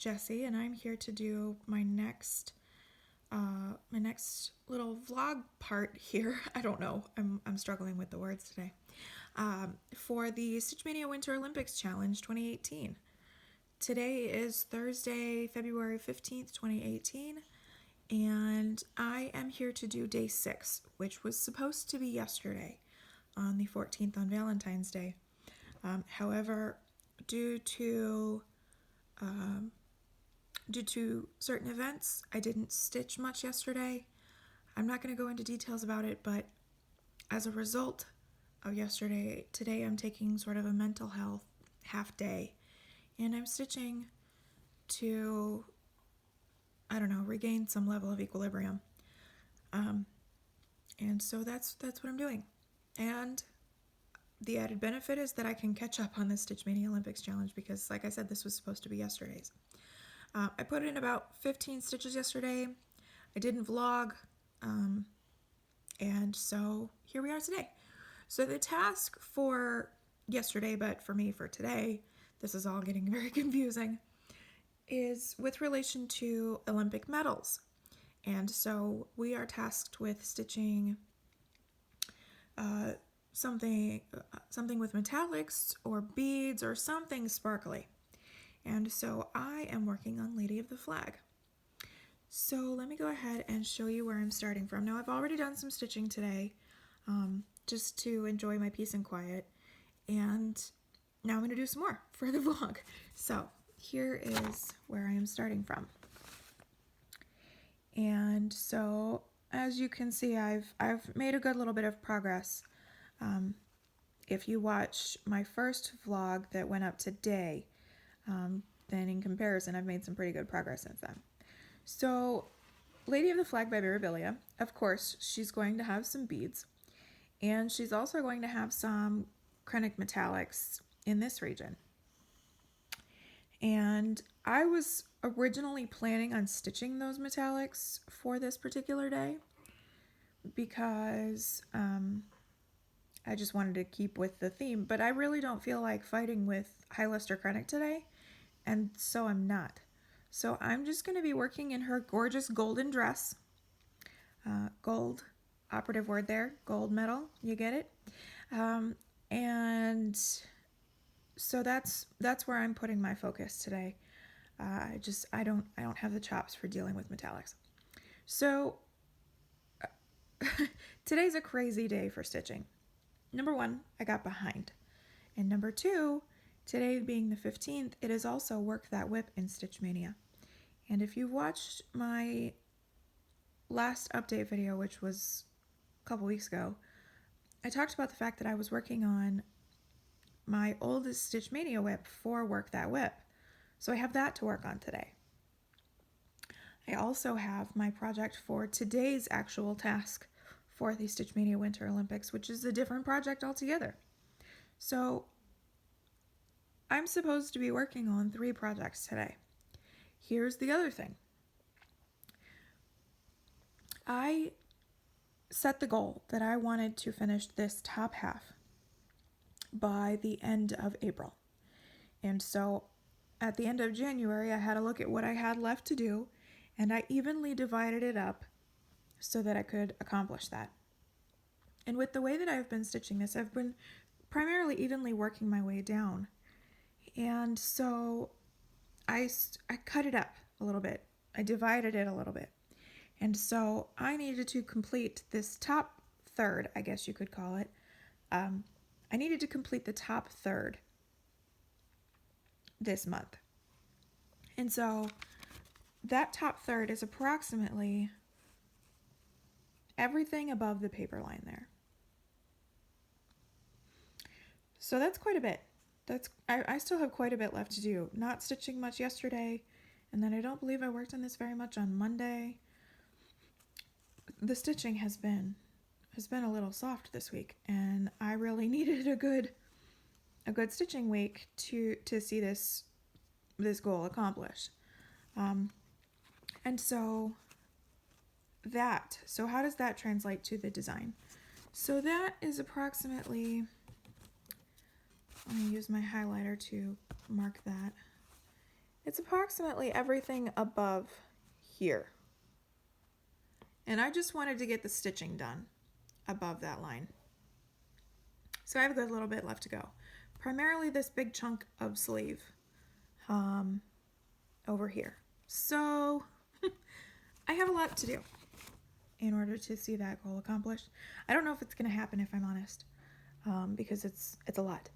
Jessie, and I'm here to do my next little vlog part here. I don't know. I'm struggling with the words today. For the Stitch Mania Winter Olympics Challenge 2018. Today is Thursday, February 15th, 2018, and I am here to do day 6, which was supposed to be yesterday on the 14th on Valentine's Day. However, due to certain events, I didn't stitch much yesterday. I'm not going to go into details about it, but as a result of yesterday, today I'm taking sort of a mental health half day, and I'm stitching to, I don't know, regain some level of equilibrium. And so that's what I'm doing. And the added benefit is that I can catch up on the Stitch Mania Olympics Challenge because, like I said, this was supposed to be yesterday's. I put in about 15 stitches yesterday. I didn't vlog, and so here we are today. So the task for yesterday, but for me for today, this is all getting very confusing, is with relation to Olympic medals. And so we are tasked with stitching something with metallics or beads or something sparkly. And so I am working on Lady of the Flag. So let me go ahead and show you where I'm starting from. Now I've already done some stitching today, just to enjoy my peace and quiet. And now I'm going to do some more for the vlog. So here is where I am starting from. And so as you can see, I've made a good little bit of progress. If you watch my first vlog that went up today, then in comparison, I've made some pretty good progress since then. So, Lady of the Flag by Mirabilia, of course, she's going to have some beads, and she's also going to have some Krennic metallics in this region. And I was originally planning on stitching those metallics for this particular day because I just wanted to keep with the theme, but I really don't feel like fighting with high luster Krennic today, and so I'm not. So I'm just going to be working in her gorgeous golden dress. Gold, operative word there, gold medal, you get it? And so that's where I'm putting my focus today. I don't have the chops for dealing with metallics. So today's a crazy day for stitching. Number 1, I got behind. And number 2, today being the 15th, it is also Work That Whip in Stitch Mania. And if you've watched my last update video, which was a couple weeks ago, I talked about the fact that I was working on my oldest Stitch Mania whip for Work That Whip. So I have that to work on today. I also have my project for today's actual task for the Stitch Mania Winter Olympics, which is a different project altogether. So I'm supposed to be working on 3 projects today. Here's the other thing. I set the goal that I wanted to finish this top half by the end of April. And so at the end of January, I had a look at what I had left to do, and I evenly divided it up so that I could accomplish that. And with the way that I've been stitching this, I've been primarily evenly working my way down. And so I cut it up a little bit. I divided it a little bit. And so I needed to complete this top third, I guess you could call it. I needed to complete the top third this month. And so that top third is approximately everything above the paper line there. So that's quite a bit. I still have quite a bit left to do. Not stitching much yesterday, and then I don't believe I worked on this very much on Monday. The stitching has been a little soft this week, and I really needed a good stitching week to see this goal accomplished. And so how does that translate to the design? So that is approximately, I'm going to use my highlighter to mark that. It's approximately everything above here. And I just wanted to get the stitching done above that line. So I have a good little bit left to go. Primarily this big chunk of sleeve over here. So I have a lot to do in order to see that goal accomplished. I don't know if it's going to happen, if I'm honest, because it's a lot.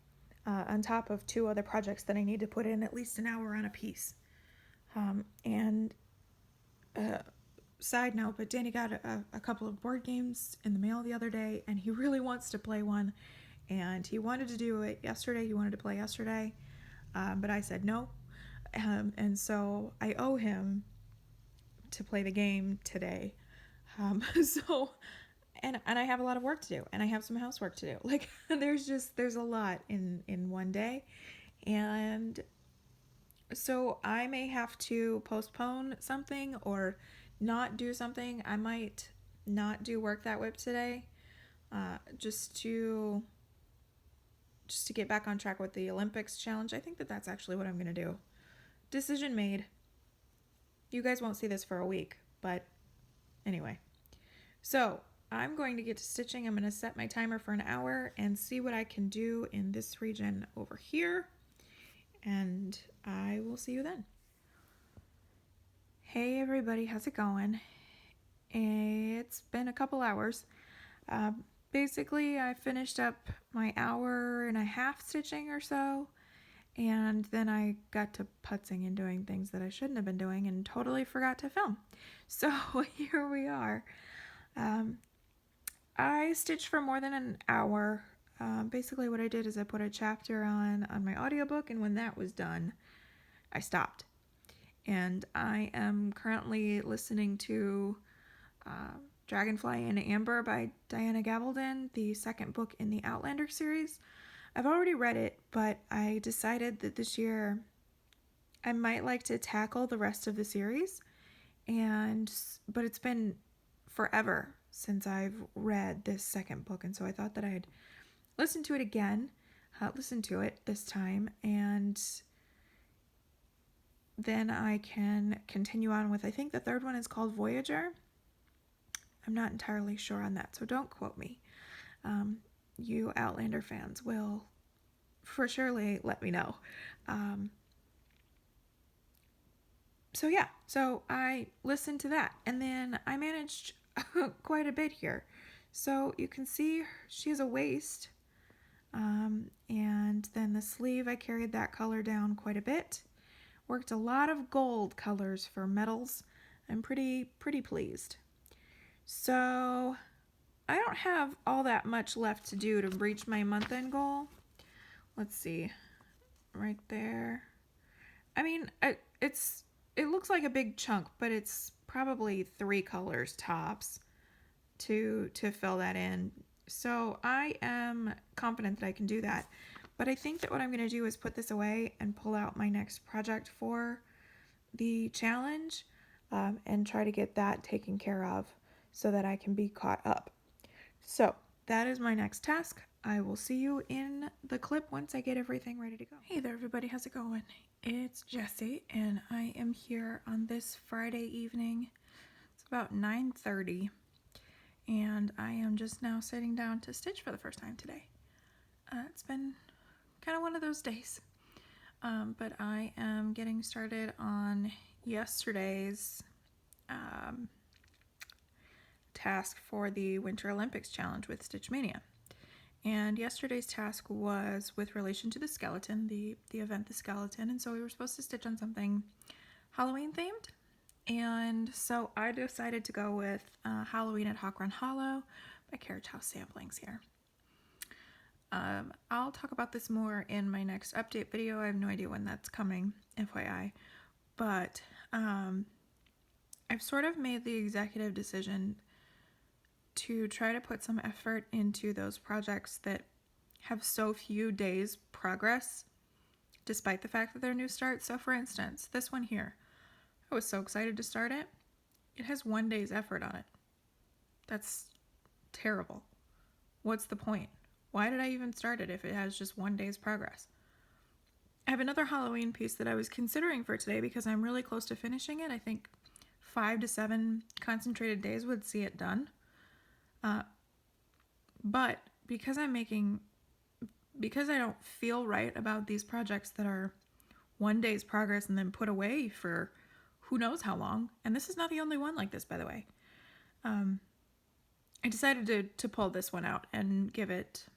On top of 2 other projects that I need to put in at least an hour on a piece. Side note, but Danny got a couple of board games in the mail the other day, and he really wants to play one, and he wanted to do it yesterday. He wanted to play yesterday, but I said no, and so I owe him to play the game today. And I have a lot of work to do, and I have some housework to do. Like, there's a lot in one day, and so I may have to postpone something or not do something. I might not do Work That Whip today, just to get back on track with the Olympics challenge. I think that's actually what I'm going to do. Decision made. You guys won't see this for a week, but anyway. So I'm going to get to stitching. I'm going to set my timer for an hour and see what I can do in this region over here. And I will see you then. Hey everybody, how's it going? It's been a couple hours. Basically, I finished up my hour and a half stitching or so, and then I got to putzing and doing things that I shouldn't have been doing and totally forgot to film. So here we are. I stitched for more than an hour. Basically what I did is I put a chapter on my audiobook, and when that was done, I stopped. And I am currently listening to Dragonfly and Amber by Diana Gabaldon, the second book in the Outlander series. I've already read it, but I decided that this year I might like to tackle the rest of the series. But it's been forever since I've read this second book, and so I thought that I'd listen to it again, listen to it this time, and then I can continue on with, I think the third one is called Voyager. I'm not entirely sure on that, so don't quote me. You Outlander fans will for surely let me know. So I listened to that, and then I managed quite a bit here. So you can see she has a waist, and then the sleeve, I carried that color down quite a bit. Worked a lot of gold colors for medals. I'm pretty pleased. So I don't have all that much left to do to reach my month-end goal. Let's see, right there. I mean, it looks like a big chunk, but it's probably 3 colors tops to fill that in. So I am confident that I can do that. But I think that what I'm going to do is put this away and pull out my next project for the challenge, and try to get that taken care of so that I can be caught up. So that is my next task. I will see you in the clip once I get everything ready to go. Hey there everybody, how's it going? It's Jessie, and I am here on this Friday evening. It's about 9:30, and I am just now sitting down to stitch for the first time today. It's been kind of one of those days, but I am getting started on yesterday's task for the Winter Olympics challenge with Stitch Mania. And yesterday's task was with relation to the skeleton, the event The Skeleton, and so we were supposed to stitch on something Halloween themed. And so I decided to go with Halloween at Hawk Run Hollow by Carriage House Samplings here. I'll talk about this more in my next update video. I have no idea when that's coming, FYI. But I've sort of made the executive decision to try to put some effort into those projects that have so few days progress, despite the fact that they're new starts. So for instance, this one here, I was so excited to start it. It has 1 day's effort on it. That's terrible. What's the point? Why did I even start it if it has just 1 day's progress? I have another Halloween piece that I was considering for today because I'm really close to finishing it. I think 5 to 7 concentrated days would see it done. But because I don't feel right about these projects that are one day's progress and then put away for who knows how long, and this is not the only one like this, by the way, I decided to pull this one out and give it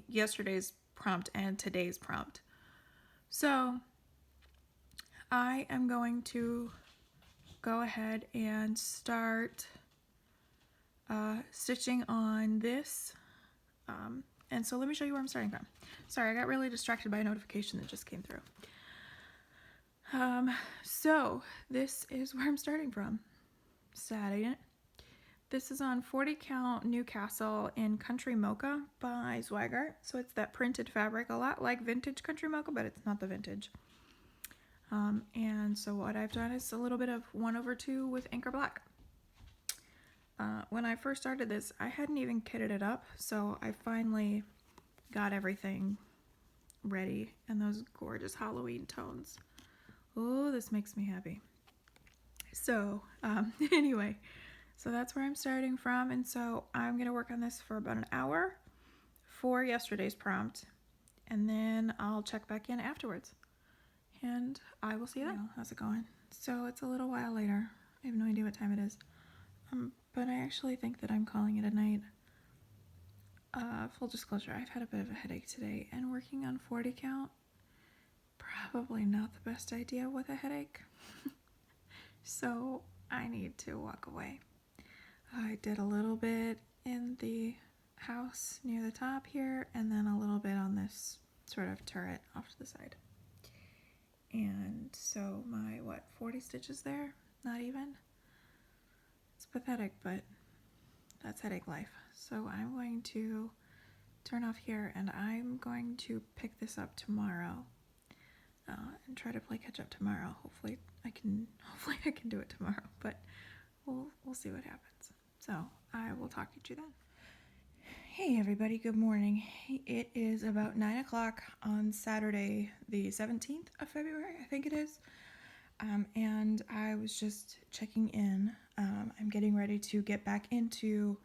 yesterday's prompt and today's prompt. So I am going to go ahead and start stitching on this. And so let me show you where I'm starting from. Sorry, I got really distracted by a notification that just came through. So this is where I'm starting from. Sad, ain't it? This is on 40 count Newcastle in Country Mocha by Zweigart. So it's that printed fabric, a lot like vintage Country Mocha, but it's not the vintage. And so what I've done is a little bit of 1/2 with Anchor Black. When I first started this, I hadn't even kitted it up, so I finally got everything ready, and those gorgeous Halloween tones. Oh, this makes me happy. So, anyway, so that's where I'm starting from, and so I'm going to work on this for about an hour for yesterday's prompt, and then I'll check back in afterwards, and I will see you then. How's it going? So it's a little while later. I have no idea what time it is. But I actually think that I'm calling it a night. Full disclosure, I've had a bit of a headache today, and working on 40 count, probably not the best idea with a headache. So I need to walk away. I did a little bit in the house near the top here, and then a little bit on this sort of turret off to the side. And so my, 40 stitches there? Not even? It's pathetic, but that's headache life. So I'm going to turn off here, and I'm going to pick this up tomorrow and try to play catch up tomorrow. Hopefully I can do it tomorrow, but we'll see what happens. So I will talk to you then. Hey everybody, good morning. It is about 9 o'clock on Saturday, the 17th of February, I think it is. And I was just checking in. I'm getting ready to get back into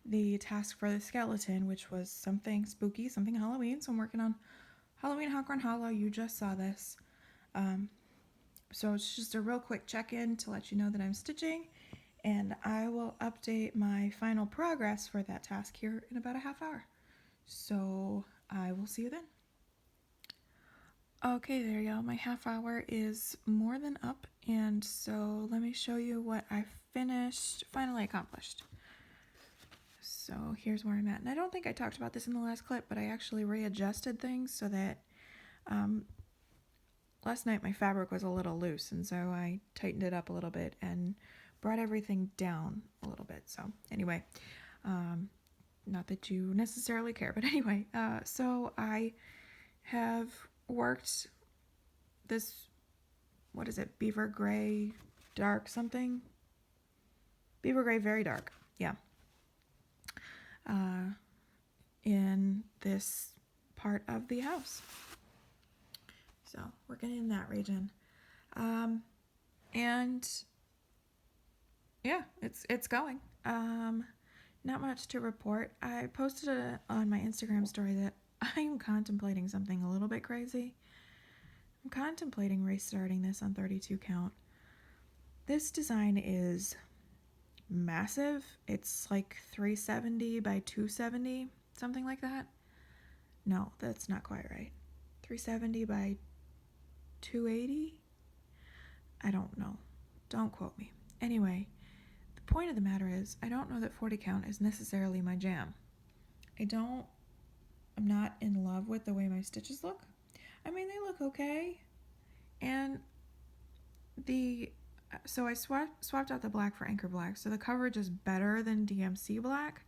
the task for the skeleton, which was something spooky, something Halloween. So I'm working on Halloween Hawkhorn Hollow. You just saw this. So it's just a real quick check-in to let you know that I'm stitching, and I will update my final progress for that task here in about a half hour. So I will see you then. Okay, there you go. My half hour is more than up, and so let me show you what I finally accomplished. So here's where I'm at. And I don't think I talked about this in the last clip, but I actually readjusted things so that last night my fabric was a little loose, and so I tightened it up a little bit and brought everything down a little bit. So anyway, not that you necessarily care, but anyway, so I have worked this, what is it, beaver gray dark something? Beaver gray very dark, yeah. In this part of the house. So working in that region. And yeah, it's going. Not much to report. I posted on my Instagram story that I'm contemplating something a little bit crazy. I'm contemplating restarting this on 32 count. This design is massive. It's like 370 by 270, something like that. No, that's not quite right. 370 by 280? I don't know. Don't quote me. Anyway, the point of the matter is, I don't know that 40 count is necessarily my jam. I'm not in love with the way my stitches look. I mean, they look okay. And so I swapped out the black for Anchor Black, so the coverage is better than DMC black,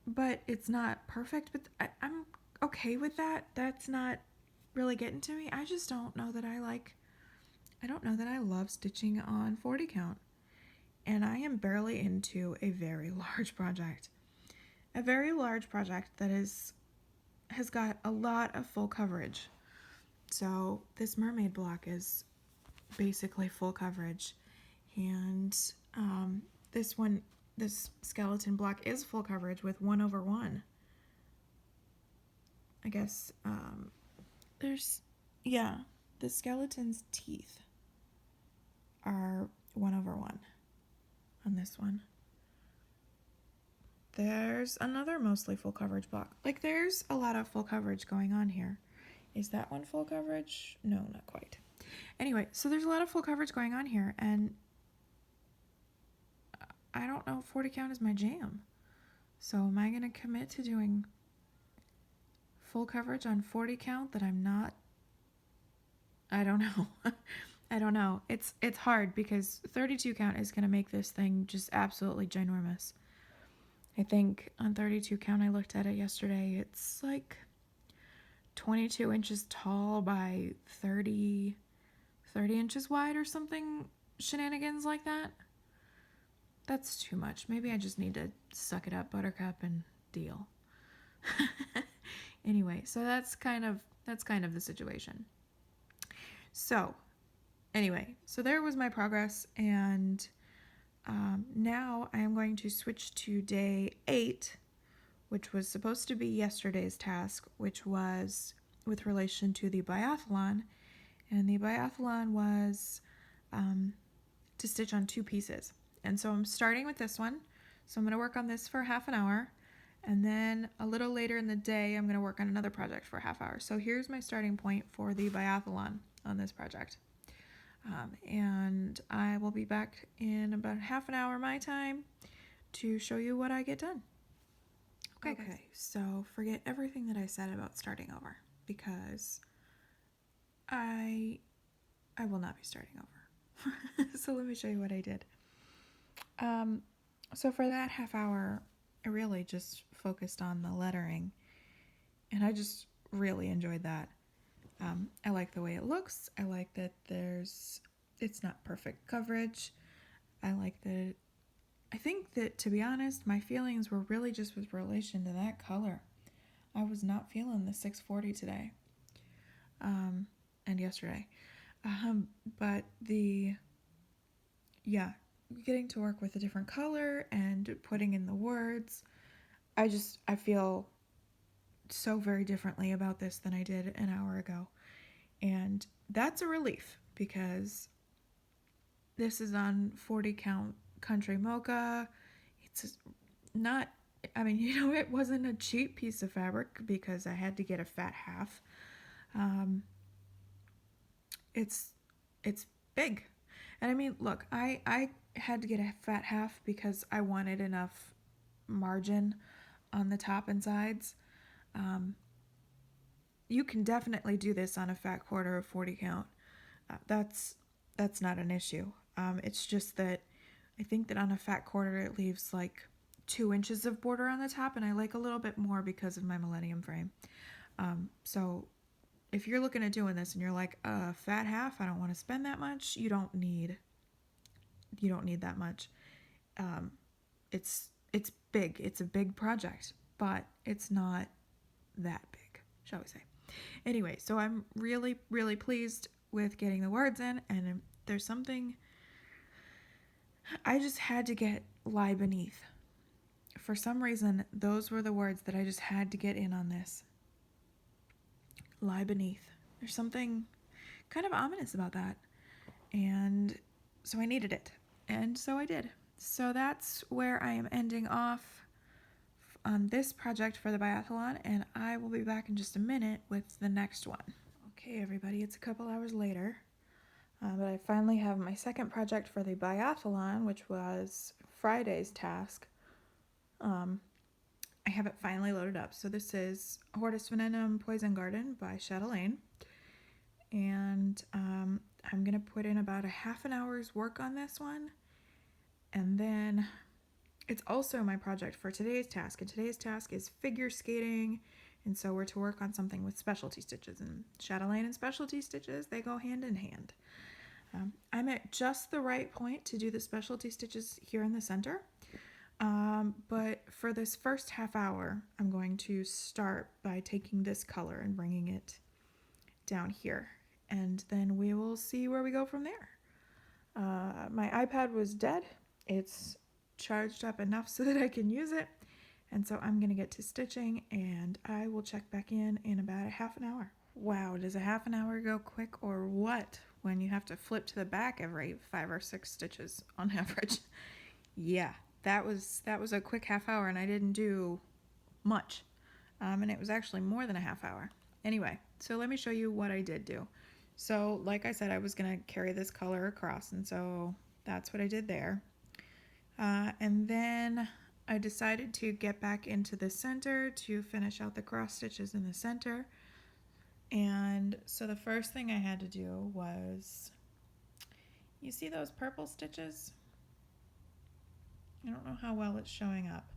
but it's not perfect, but I'm okay with that. That's not really getting to me. I just don't know that I love stitching on 40 count, and I am barely into a very large project. A very large project that is has got a lot of full coverage. So this mermaid block is basically full coverage. And this skeleton block is full coverage with 1/1. I guess the skeleton's teeth are 1/1 on this one. There's another mostly full coverage block. Like, there's a lot of full coverage going on here. Is that one full coverage? No, not quite. Anyway, so there's a lot of full coverage going on here, and I don't know if 40 count is my jam. So am I going to commit to doing full coverage on 40 count that I'm not? I don't know. I don't know. It's hard because 32 count is going to make this thing just absolutely ginormous. I think on 32 count, I looked at it yesterday, it's like 22 inches tall by 30 inches wide or something, shenanigans like that. That's too much. Maybe I just need to suck it up, buttercup, and deal. Anyway, so that's kind of the situation. So anyway, so there was my progress, and now I am going to switch to day 8, which was supposed to be yesterday's task, which was with relation to the biathlon. And the biathlon was to stitch on 2 pieces. And so I'm starting with this one. So I'm going to work on this for half an hour. And then a little later in the day, I'm going to work on another project for a half hour. So here's my starting point for the biathlon on this project. And I will be back in about half an hour my time to show you what I get done. Okay, so forget everything that I said about starting over, because I will not be starting over. So let me show you what I did. So for that half hour, I really just focused on the lettering, and I just really enjoyed that. I like the way it looks. I like that it's not perfect coverage. I like that. I think that, to be honest, my feelings were really just with relation to that color. I was not feeling the 640 today, and yesterday. But getting to work with a different color and putting in the words, I feel so very differently about this than I did an hour ago. And that's a relief, because this is on 40 count country mocha. It's not, it wasn't a cheap piece of fabric because I had to get a fat half. It's big. And look, I had to get a fat half because I wanted enough margin on the top and sides. You can definitely do this on a fat quarter of 40 count. That's not an issue. It's just that I think that on a fat quarter it leaves like 2 inches of border on the top, and I like a little bit more because of my Millennium frame. So if you're looking at doing this and you're like, fat half, I don't want to spend that much, you don't need that much. It's big. It's a big project, but it's not that big, shall we say. Anyway, so I'm really, really pleased with getting the words in, and there's something I just had to get lie beneath. For some reason, those were the words that I just had to get in on this. Lie beneath. There's something kind of ominous about that. And so I needed it. And so I did. So that's where I am ending off on this project for the biathlon, and I will be back in just a minute with the next one. Okay, everybody, it's a couple hours later, but I finally have my second project for the biathlon, which was Friday's task. I have it finally loaded up. So this is Hortus Venenum Poison Garden by Chatelaine, and I'm going to put in about a half an hour's work on this one, and then it's also my project for today's task, and today's task is figure skating, and so we're to work on something with specialty stitches, and Chatelaine and specialty stitches, they go hand in hand. I'm at just the right point to do the specialty stitches here in the center, But for this first half hour, I'm going to start by taking this color and bringing it down here. And then we will see where we go from there. My iPad was dead. It's charged up enough so that I can use it. And so I'm going to get to stitching, and I will check back in about a half an hour. Wow, does a half an hour go quick or what when you have to flip to the back every 5 or 6 stitches on average? Yeah, that was a quick half hour, and I didn't do much. And it was actually more than a half hour. Anyway, so let me show you what I did do. So like I said, I was going to carry this color across, and so that's what I did there. And then I decided to get back into the center to finish out the cross stitches in the center. And so the first thing I had to do was, you see those purple stitches? I don't know how well it's showing up.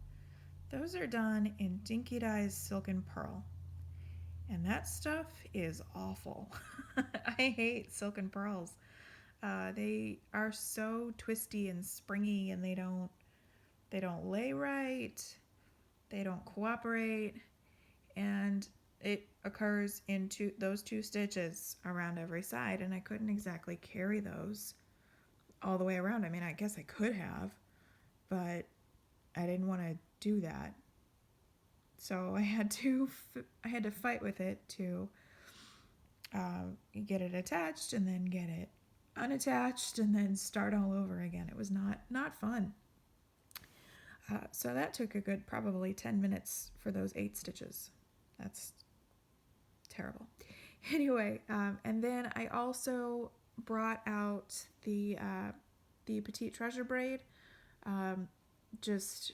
Those are done in Dinky Dye's Silken Pearl. And that stuff is awful. I hate silken pearls. They are so twisty and springy, and they don't lay right. They don't cooperate, and it occurs in those two stitches around every side, and I couldn't exactly carry those all the way around. I mean, I guess I could have, but I didn't want to do that. So I had to fight with it to get it attached and then get it unattached and then start all over again. It was not fun. So that took a good probably 10 minutes for those 8 stitches. That's terrible. Anyway, and then I also brought out the Petite Treasure braid, just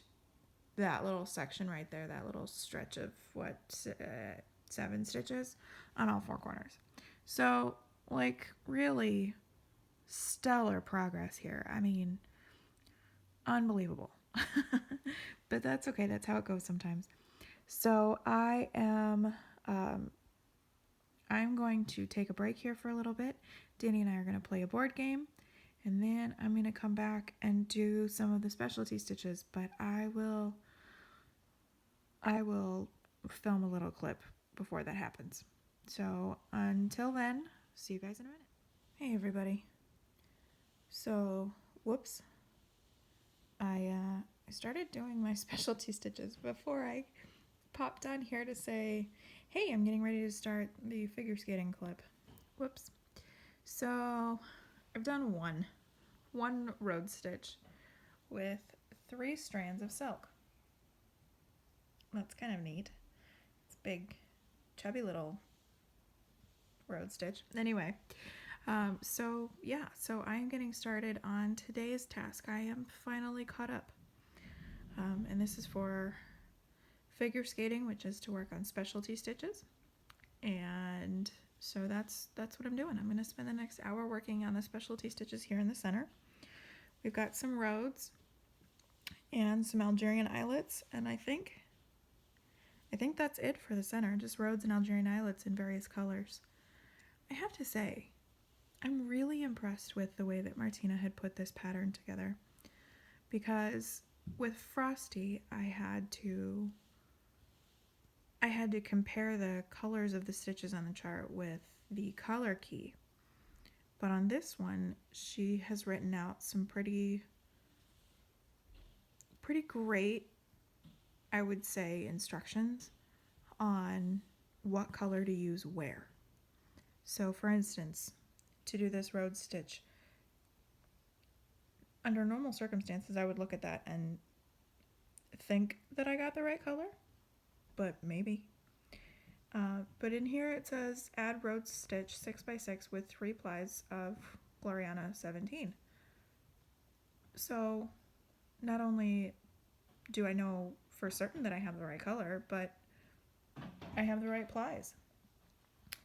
that little section right there, that little stretch of 7 stitches on all 4 corners. So, like, really stellar progress here. I mean, unbelievable. But that's okay. That's how it goes sometimes. So I'm going to take a break here for a little bit. Danny and I are going to play a board game, and then I'm going to come back and do some of the specialty stitches, but I will film a little clip before that happens. So until then, see you guys in a minute. Hey everybody. So, whoops. I started doing my specialty stitches before I popped on here to say, hey, I'm getting ready to start the figure skating clip. Whoops. So I've done one road stitch with 3 strands of silk. That's kind of neat. It's a big, chubby little road stitch. Anyway, so I'm getting started on today's task. I am finally caught up. And this is for figure skating, which is to work on specialty stitches. And so that's what I'm doing. I'm going to spend the next hour working on the specialty stitches here in the center. We've got some roads and some Algerian eyelets, and I think that's it for the center, just roads and Algerian eyelets in various colors. I have to say, I'm really impressed with the way that Martina had put this pattern together, because with Frosty, I had to compare the colors of the stitches on the chart with the color key. But on this one, she has written out some pretty great, I would say, instructions on what color to use where. So for instance, to do this road stitch, under normal circumstances, I would look at that and think that I got the right color, but maybe. But in here it says add road stitch 6x6 with 3 plies of Gloriana 17. So not only do I know for certain that I have the right color, but I have the right plies.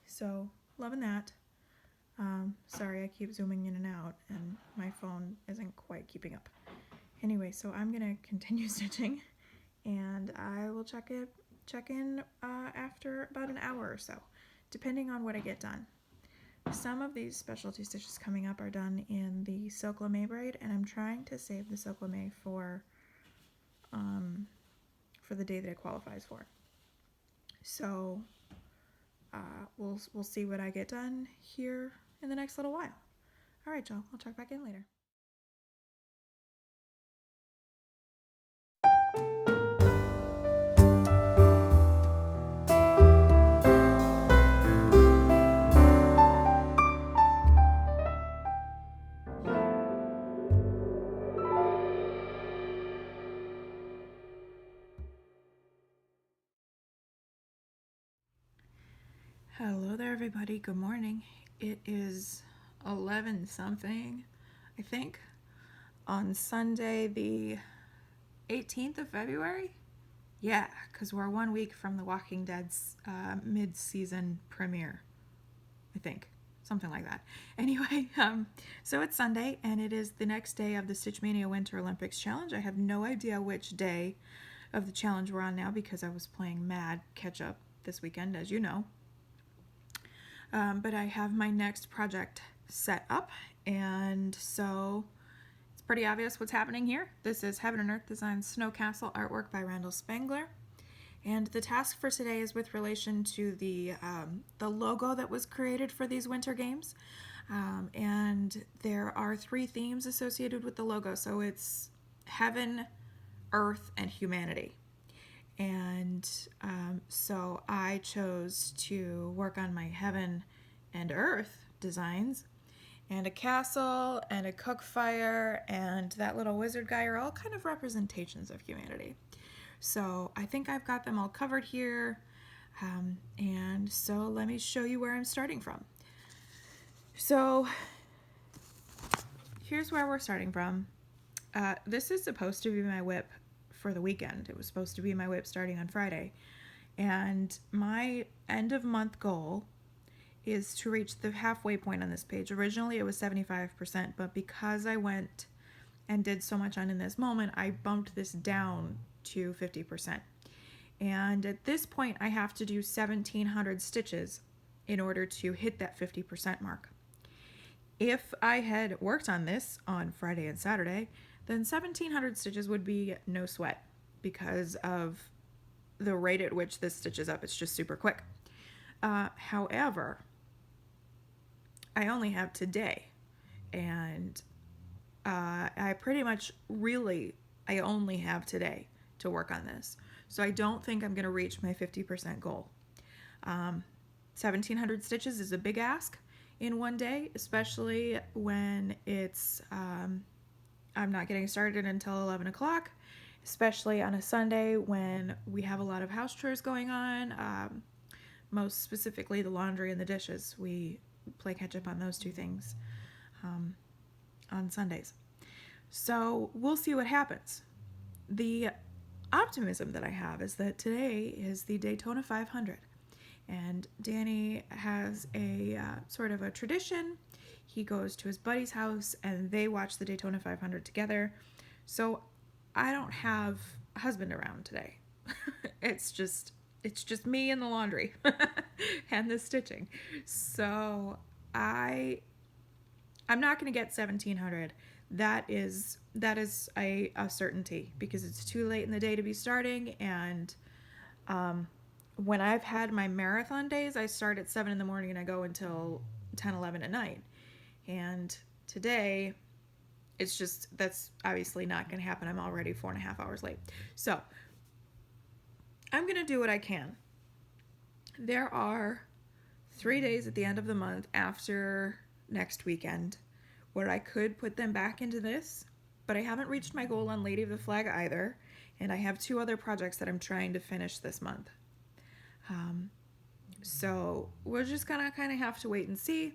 So loving that. Sorry, I keep zooming in and out, and my phone isn't quite keeping up. Anyway, so I'm gonna continue stitching, and I will check in after about an hour or so, depending on what I get done. Some of these specialty stitches coming up are done in the silk lame braid, and I'm trying to save the silk lame for for the day that it qualifies for. So we'll see what I get done here in the next little while. All right, y'all. I'll check back in later. Hello there, everybody. Good morning. It is 11 something, I think, on Sunday, the 18th of February. Yeah, because we're 1 week from The Walking Dead's mid-season premiere, I think. Something like that. Anyway, so it's Sunday, and it is the next day of the Stitch Mania Winter Olympics Challenge. I have no idea which day of the challenge we're on now because I was playing Mad Catch-Up this weekend, as you know. But I have my next project set up, and so it's pretty obvious what's happening here. This is Heaven and Earth Design Snow Castle artwork by Randall Spangler. And the task for today is with relation to the logo that was created for these winter games. And there are 3 themes associated with the logo. So it's heaven, earth, and humanity. And so I chose to work on my heaven and earth designs. And a castle and a cook fire and that little wizard guy are all kind of representations of humanity. So I think I've got them all covered here. And so let me show you where I'm starting from. So here's where we're starting from. This is supposed to be my whip for the weekend. It was supposed to be my whip starting on Friday. And my end of month goal is to reach the halfway point on this page. Originally it was 75%, but because I went and did so much on In This Moment, I bumped this down to 50%. And at this point I have to do 1,700 stitches in order to hit that 50% mark. If I had worked on this on Friday and Saturday, then 1,700 stitches would be no sweat because of the rate at which this stitches up. It's just super quick. However, I only have today, and I pretty much I only have today to work on this. So I don't think I'm going to reach my 50% goal. 1,700 stitches is a big ask in one day, especially when it's I'm not getting started until 11 o'clock, especially on a Sunday when we have a lot of house chores going on, most specifically the laundry and the dishes. We play catch up on those 2 things on Sundays. So we'll see what happens. The optimism that I have is that today is the Daytona 500, and Danny has a sort of a tradition. He goes to his buddy's house and they watch the Daytona 500 together. So I don't have a husband around today. It's just me and the laundry and the stitching. So I'm not going to get 1,700. That is a certainty because it's too late in the day to be starting. And when I've had my marathon days, I start at 7 in the morning and I go until 10, 11 at night. And today, that's obviously not going to happen. I'm already 4.5 hours late. So I'm going to do what I can. There are 3 days at the end of the month after next weekend where I could put them back into this, but I haven't reached my goal on Lady of the Flag either. And I have 2 other projects that I'm trying to finish this month. So we're just going to kind of have to wait and see.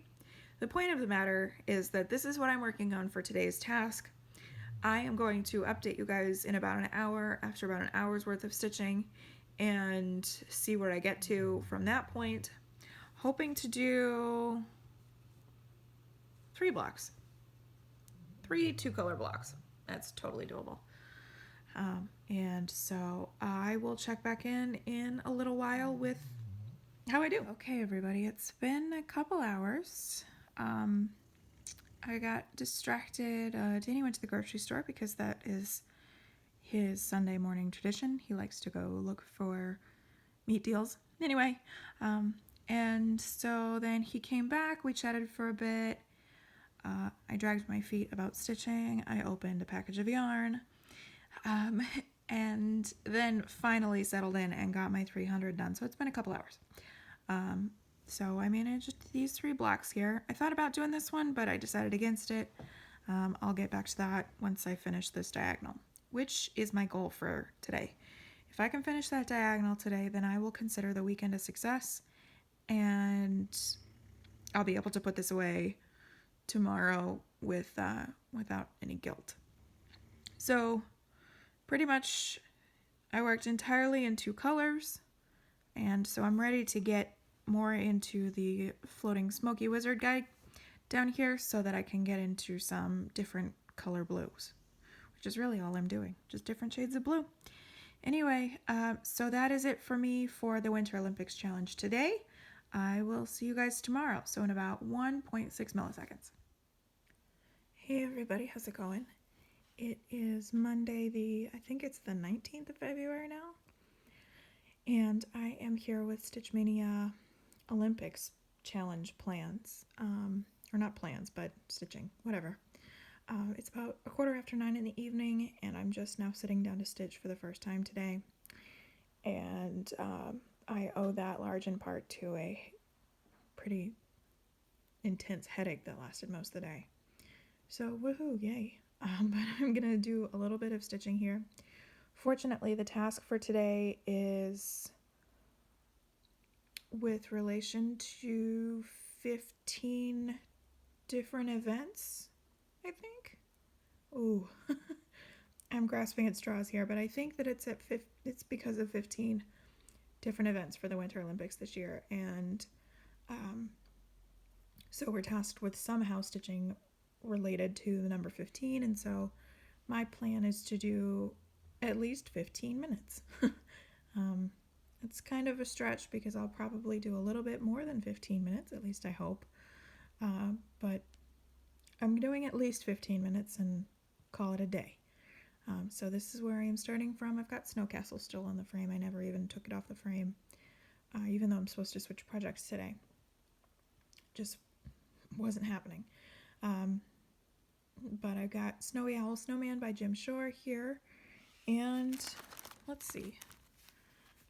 The point of the matter is that this is what I'm working on for today's task. I am going to update you guys in about an hour, after about an hour's worth of stitching, and see where I get to from that point. Hoping to do 3 blocks. 3 2-color blocks. That's totally doable. And so I will check back in a little while with how I do. Okay, everybody, it's been a couple hours. I got distracted. Danny went to the grocery store because that is his Sunday morning tradition. He likes to go look for meat deals. Anyway, and so then he came back. We chatted for a bit. I dragged my feet about stitching. I opened a package of yarn. And then finally settled in and got my 300 done. So it's been a couple hours. So I managed these 3 blocks here. I thought about doing this one, but I decided against it. I'll get back to that once I finish this diagonal, which is my goal for today. If I can finish that diagonal today, then I will consider the weekend a success, and I'll be able to put this away tomorrow without any guilt. So pretty much I worked entirely in 2 colors, and so I'm ready to get more into the floating smoky wizard guide down here so that I can get into some different color blues, which is really all I'm doing, just different shades of blue. Anyway, so that is it for me for the Winter Olympics Challenge today. I will see you guys tomorrow, so in about 1.6 milliseconds. Hey everybody, how's it going? It is Monday, I think it's the 19th of February now, and I am here with Stitch Maynia Olympics Challenge plans, or not plans, but stitching, whatever. It's about 9:15 in the evening, and I'm just now sitting down to stitch for the first time today, and I owe that large in part to a pretty intense headache that lasted most of the day. So woohoo, yay. But I'm gonna do a little bit of stitching here. Fortunately, the task for today is with relation to 15 different events, I think. Ooh, I'm grasping at straws here, but I think that it's because of 15 different events for the Winter Olympics this year, and so we're tasked with somehow stitching related to the number 15, and so my plan is to do at least 15 minutes. It's kind of a stretch because I'll probably do a little bit more than 15 minutes, at least I hope, but I'm doing at least 15 minutes and call it a day. So this is where I am starting from. I've got Snow Castle still on the frame. I never even took it off the frame, even though I'm supposed to switch projects today. Just wasn't happening. But I've got Snowy Owl Snowman by Jim Shore here, and let's see.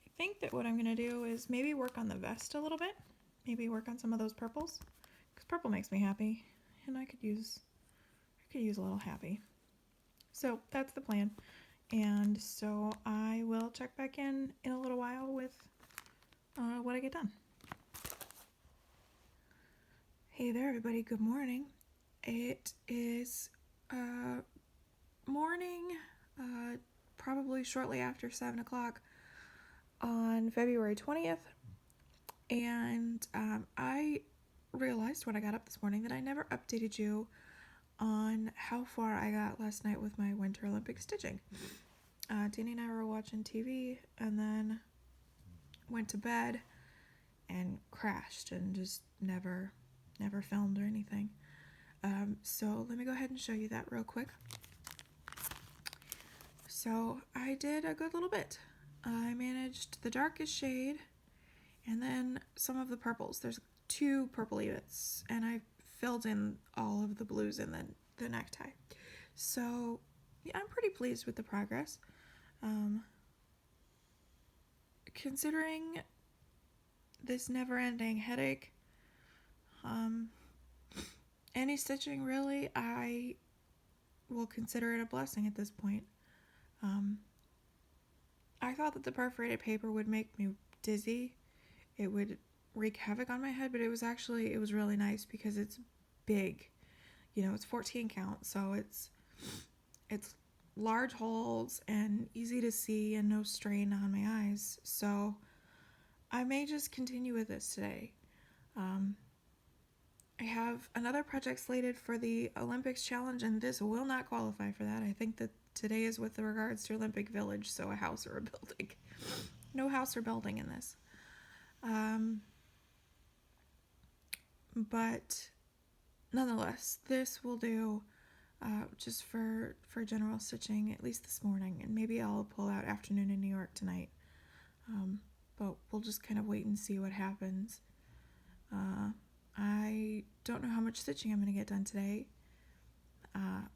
I think that what I'm going to do is maybe work on the vest a little bit, maybe work on some of those purples, because purple makes me happy, and I could use a little happy. So that's the plan, and so I will check back in a little while with what I get done. Hey there everybody, good morning. It is morning, probably shortly after 7 o'clock on February 20th, and I realized when I got up this morning that I never updated you on how far I got last night with my Winter Olympic stitching. Danny and I were watching TV and then went to bed and crashed and just never filmed or anything. So let me go ahead and show you that real quick. So I did a good little bit. I managed the darkest shade and then some of the purples. There's 2 purpley bits, and I filled in all of the blues in the necktie. So yeah, I'm pretty pleased with the progress. Considering this never-ending headache, any stitching really, I will consider it a blessing at this point. I thought that the perforated paper would make me dizzy. It would wreak havoc on my head, but it was really nice because it's big. You know, it's 14 count, so it's large holes and easy to see and no strain on my eyes. So I may just continue with this today. I have another project slated for the Olympics Challenge, and this will not qualify for that. I think that today is with regards to Olympic Village, so a house or a building. No house or building in this. But nonetheless, this will do. just for general stitching, at least this morning, and maybe I'll pull out afternoon in New York tonight. But we'll just kind of wait and see what happens. I don't know how much stitching I'm going to get done today,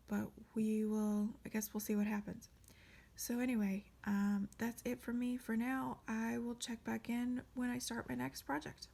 but I guess we'll see what happens. So anyway, that's it for me for now. I will check back in when I start my next project.